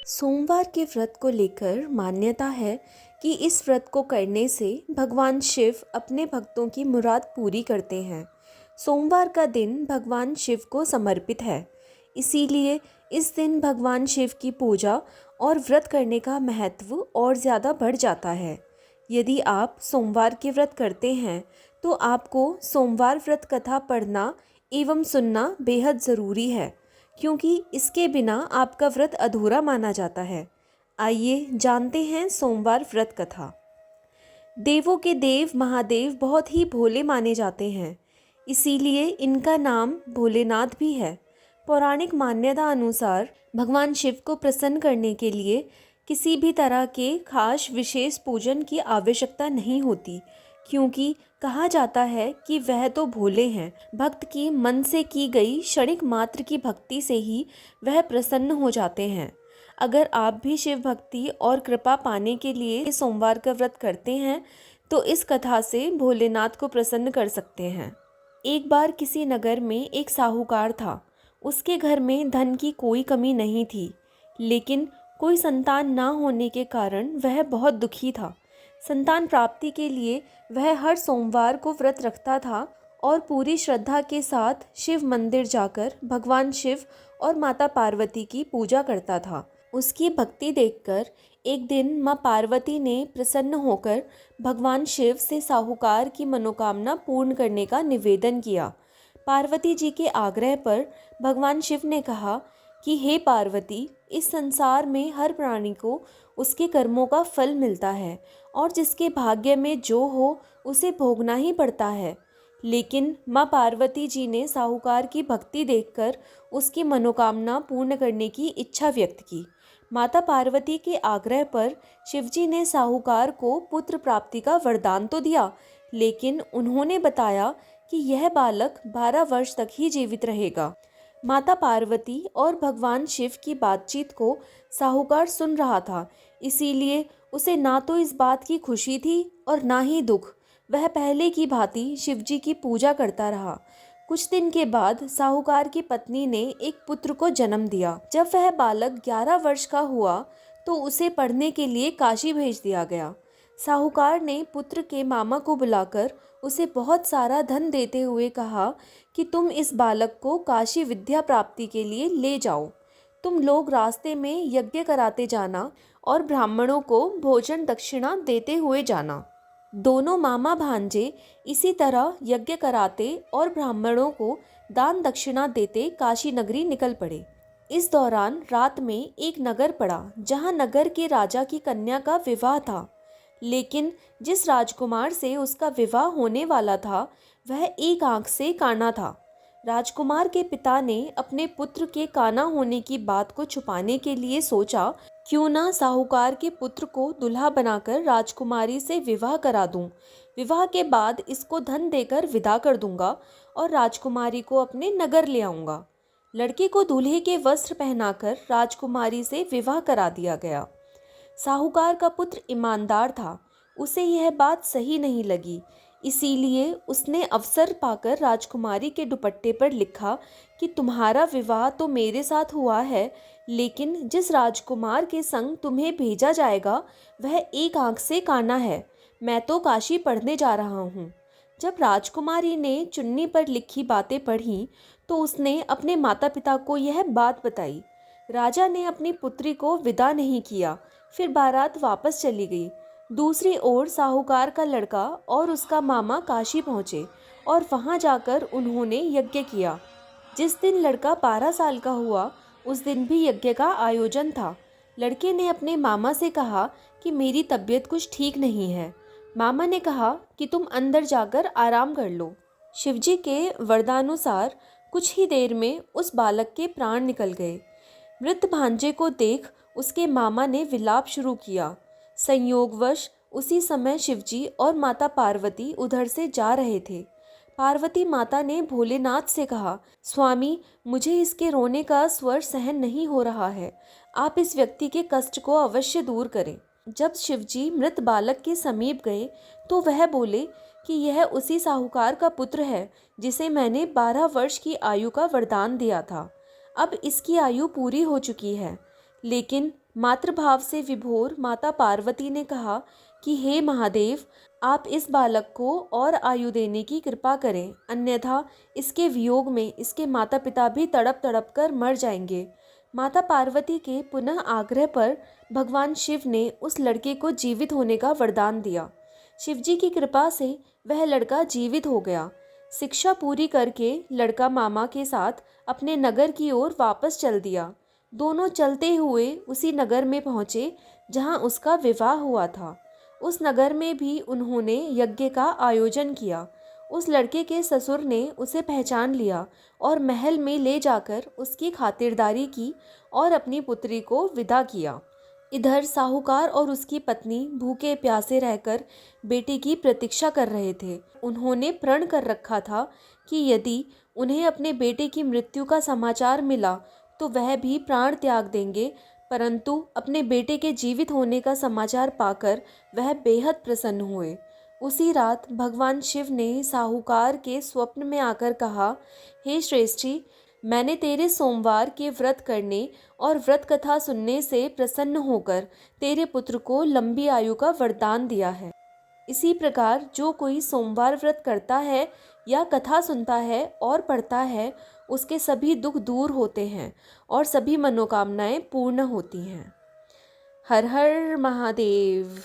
सोमवार के व्रत को लेकर मान्यता है कि इस व्रत को करने से भगवान शिव अपने भक्तों की मुराद पूरी करते हैं। सोमवार का दिन भगवान शिव को समर्पित है, इसीलिए इस दिन भगवान शिव की पूजा और व्रत करने का महत्व और ज़्यादा बढ़ जाता है। यदि आप सोमवार के व्रत करते हैं तो आपको सोमवार व्रत कथा पढ़ना एवं सुनना बेहद ज़रूरी है, क्योंकि इसके बिना आपका व्रत अधूरा माना जाता है। आइए जानते हैं सोमवार व्रत कथा। देवों के देव महादेव बहुत ही भोले माने जाते हैं, इसीलिए इनका नाम भोलेनाथ भी है। पौराणिक मान्यता अनुसार भगवान शिव को प्रसन्न करने के लिए किसी भी तरह के खास विशेष पूजन की आवश्यकता नहीं होती, क्योंकि कहा जाता है कि वह तो भोले हैं। भक्त की मन से की गई क्षणिक मात्र की भक्ति से ही वह प्रसन्न हो जाते हैं। अगर आप भी शिव भक्ति और कृपा पाने के लिए सोमवार का व्रत करते हैं तो इस कथा से भोलेनाथ को प्रसन्न कर सकते हैं। एक बार किसी नगर में एक साहूकार था। उसके घर में धन की कोई कमी नहीं थी, लेकिन कोई संतान ना होने के कारण वह बहुत दुखी था। संतान प्राप्ति के लिए वह हर सोमवार को व्रत रखता था और पूरी श्रद्धा के साथ शिव मंदिर जाकर भगवान शिव और माता पार्वती की पूजा करता था। उसकी भक्ति देखकर एक दिन माँ पार्वती ने प्रसन्न होकर भगवान शिव से साहूकार की मनोकामना पूर्ण करने का निवेदन किया। पार्वती जी के आग्रह पर भगवान शिव ने कहा कि हे पार्वती, इस संसार में हर प्राणी को उसके कर्मों का फल मिलता है और जिसके भाग्य में जो हो उसे भोगना ही पड़ता है। लेकिन माँ पार्वती जी ने साहूकार की भक्ति देखकर उसकी मनोकामना पूर्ण करने की इच्छा व्यक्त की। माता पार्वती के आग्रह पर शिवजी ने साहूकार को पुत्र प्राप्ति का वरदान तो दिया, लेकिन उन्होंने बताया कि यह बालक 12 वर्ष तक ही जीवित रहेगा। माता पार्वती और भगवान शिव की बातचीत को साहूकार सुन रहा था, इसीलिए उसे ना तो इस बात की खुशी थी और ना ही दुख। वह पहले की भांति शिवजी की पूजा करता रहा। कुछ दिन के बाद साहूकार की पत्नी ने एक पुत्र को जन्म दिया। जब वह बालक 11 वर्ष का हुआ तो उसे पढ़ने के लिए काशी भेज दिया गया। साहूकार ने पुत्र के मामा को बुलाकर उसे बहुत सारा धन देते हुए कहा कि तुम इस बालक को काशी विद्या प्राप्ति के लिए ले जाओ। तुम लोग रास्ते में यज्ञ कराते जाना और ब्राह्मणों को भोजन दक्षिणा देते हुए जाना। दोनों मामा भांजे इसी तरह यज्ञ कराते और ब्राह्मणों को दान दक्षिणा देते काशी नगरी निकल पड़े। इस दौरान रात में एक नगर पड़ा, जहां नगर के राजा की कन्या का विवाह था। लेकिन जिस राजकुमार से उसका विवाह होने वाला था वह एक आंख से काना था। राजकुमार के पिता ने अपने पुत्र के काना होने की बात को छुपाने के लिए सोचा, क्यों ना साहूकार के पुत्र को दुल्हा बनाकर राजकुमारी से विवाह करा दूं। विवाह के बाद इसको धन देकर विदा कर दूंगा और राजकुमारी को अपने नगर ले आऊंगा। लड़के को दूल्हे के वस्त्र पहनाकर राजकुमारी से विवाह करा दिया गया। साहूकार का पुत्र ईमानदार था, उसे यह बात सही नहीं लगी, इसीलिए उसने अवसर पाकर राजकुमारी के दुपट्टे पर लिखा कि तुम्हारा विवाह तो मेरे साथ हुआ है, लेकिन जिस राजकुमार के संग तुम्हें भेजा जाएगा वह एक आंख से काना है। मैं तो काशी पढ़ने जा रहा हूँ। जब राजकुमारी ने चुन्नी पर लिखी बातें पढ़ी तो उसने अपने माता पिता को यह बात बताई। राजा ने अपनी पुत्री को विदा नहीं किया, फिर बारात वापस चली गई। दूसरी ओर साहूकार का लड़का और उसका मामा काशी पहुँचे और वहाँ जाकर उन्होंने यज्ञ किया। जिस दिन लड़का 12 साल का हुआ उस दिन भी यज्ञ का आयोजन था। लड़के ने अपने मामा से कहा कि मेरी तबीयत कुछ ठीक नहीं है। मामा ने कहा कि तुम अंदर जाकर आराम कर लो। शिवजी के वरदानुसार कुछ ही देर में उस बालक के प्राण निकल गए। मृत भांजे को देख उसके मामा ने विलाप शुरू किया। संयोगवश उसी समय शिवजी और माता पार्वती उधर से जा रहे थे। पार्वती माता ने भोलेनाथ से कहा, स्वामी, मुझे इसके रोने का स्वर सहन नहीं हो रहा है, आप इस व्यक्ति के कष्ट को अवश्य दूर करें। जब शिवजी मृत बालक के समीप गए तो वह बोले कि यह उसी साहूकार का पुत्र है जिसे मैंने 12 वर्ष की आयु का वरदान दिया था। अब इसकी आयु पूरी हो चुकी है। लेकिन मातृभाव से विभोर माता पार्वती ने कहा कि हे महादेव, आप इस बालक को और आयु देने की कृपा करें, अन्यथा इसके वियोग में इसके माता पिता भी तड़प तड़प कर मर जाएंगे। माता पार्वती के पुनः आग्रह पर भगवान शिव ने उस लड़के को जीवित होने का वरदान दिया। शिवजी की कृपा से वह लड़का जीवित हो गया। शिक्षा पूरी करके लड़का मामा के साथ अपने नगर की ओर वापस चल दिया। दोनों चलते हुए उसी नगर में पहुँचे जहाँ उसका विवाह हुआ था। उस नगर में भी उन्होंने यज्ञ का आयोजन किया। उस लड़के के ससुर ने उसे पहचान लिया और महल में ले जाकर उसकी खातिरदारी की और अपनी पुत्री को विदा किया। इधर साहूकार और उसकी पत्नी भूखे प्यासे रहकर बेटे की प्रतीक्षा कर रहे थे। उन्होंने प्रण कर रखा था कि यदि उन्हें अपने बेटे की मृत्यु का समाचार मिला तो वह भी प्राण त्याग देंगे, परंतु अपने बेटे के जीवित होने का समाचार पाकर वह बेहद प्रसन्न हुए। उसी रात भगवान शिव ने साहूकार के स्वप्न में आकर कहा, हे श्रेष्ठी, मैंने तेरे सोमवार के व्रत करने और व्रत कथा सुनने से प्रसन्न होकर तेरे पुत्र को लंबी आयु का वरदान दिया है। इसी प्रकार जो कोई सोमवार व्रत करता है या कथा सुनता है और पढ़ता है, उसके सभी दुख दूर होते हैं और सभी मनोकामनाएं पूर्ण होती हैं। हर हर महादेव।